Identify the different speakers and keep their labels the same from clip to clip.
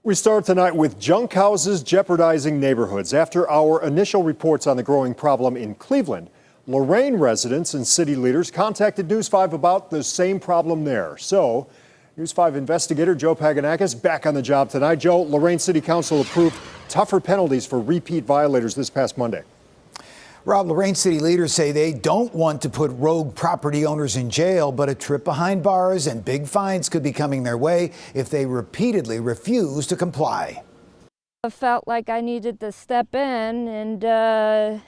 Speaker 1: We start tonight with junk houses jeopardizing neighborhoods. After our initial reports on the growing problem in Cleveland, Lorain residents and city leaders contacted News 5 about the same problem there. So, News 5 investigator Joe Paganakis back on the job tonight. Joe, Lorain City Council approved tougher penalties for repeat violators this past Monday.
Speaker 2: Rob, Lorain City leaders say they don't want to put rogue property owners in jail, but a trip behind bars and big fines could be coming their way if they repeatedly refuse to comply.
Speaker 3: I felt like I needed to step in and,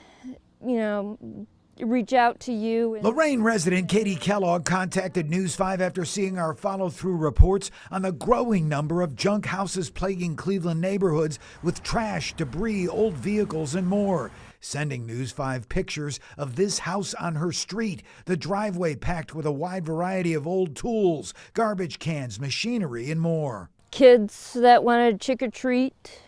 Speaker 3: reach out to you.
Speaker 2: Lorain resident Katie Kellogg contacted News 5 after seeing our follow-through reports on the growing number of junk houses plaguing Cleveland neighborhoods with trash, debris, old vehicles, and more. Sending News 5 pictures of this house on her street, the driveway packed with a wide variety of old tools, garbage cans, machinery, and more.
Speaker 3: Kids that wanted trick or treat,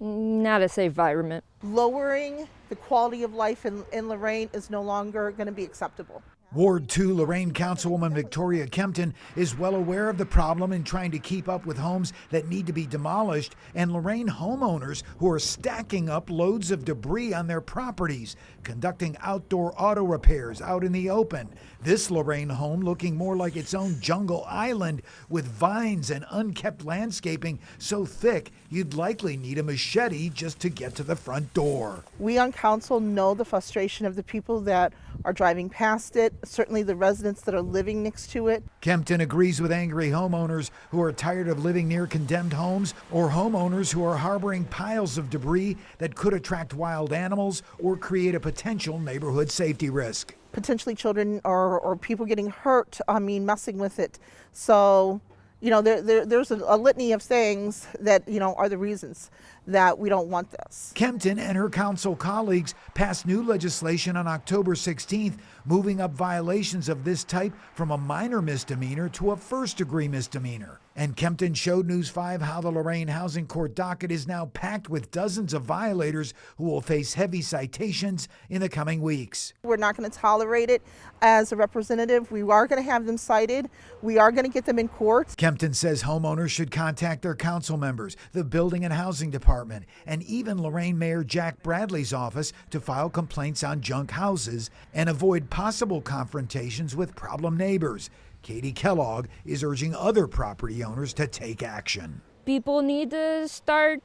Speaker 3: not a safe environment.
Speaker 4: Lowering the quality of life in Lorain is no longer going to be acceptable.
Speaker 2: Ward 2 Lorain Councilwoman Victoria Kempton is well aware of the problem in trying to keep up with homes that need to be demolished and Lorain homeowners who are stacking up loads of debris on their properties, conducting outdoor auto repairs out in the open. This Lorain home looking more like its own jungle island with vines and unkept landscaping so thick you'd likely need a machete just to get to the front door.
Speaker 4: We on council know the frustration of the people that are driving past it, certainly the residents that are living next to it.
Speaker 2: Kempton agrees with angry homeowners who are tired of living near condemned homes or homeowners who are harboring piles of debris that could attract wild animals or create a potential neighborhood safety risk.
Speaker 4: Potentially children or people getting hurt, messing with it. So, there's a litany of things that, are the reasons that we don't want this.
Speaker 2: Kempton and her council colleagues passed new legislation on October 16th, moving up violations of this type from a minor misdemeanor to a first-degree misdemeanor. And Kempton showed News 5 how the Lorain Housing Court docket is now packed with dozens of violators who will face heavy citations in the coming weeks.
Speaker 4: We're not going to tolerate it as a representative. We are going to have them cited. We are going to get them in court.
Speaker 2: Kempton says homeowners should contact their council members, the Building and Housing Department, and even Lorain Mayor Jack Bradley's office to file complaints on junk houses and avoid possible confrontations with problem neighbors. Katie Kellogg is urging other property owners to take action.
Speaker 3: People need to start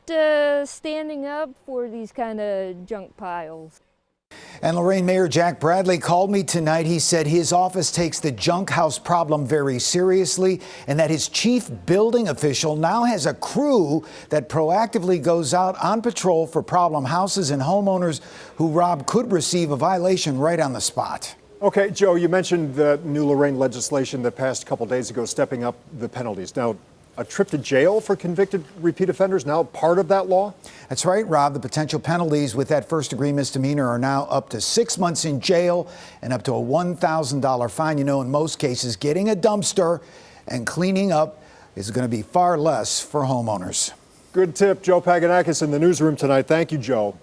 Speaker 3: standing up for these kind of junk piles.
Speaker 2: And Lorain Mayor Jack Bradley called me tonight. He said his office takes the junk house problem very seriously and that his chief building official now has a crew that proactively goes out on patrol for problem houses and homeowners who, Rob, could receive a violation right on the spot.
Speaker 1: Okay, Joe, you mentioned the new Lorain legislation that passed a couple days ago, stepping up the penalties. Now, a trip to jail for convicted repeat offenders now part of that law?
Speaker 2: That's right, Rob. The potential penalties with that first-degree misdemeanor are now up to 6 months in jail and up to a $1,000 fine. In most cases, getting a dumpster and cleaning up is going to be far less for homeowners.
Speaker 1: Good tip. Joe Paganakis in the newsroom tonight. Thank you, Joe.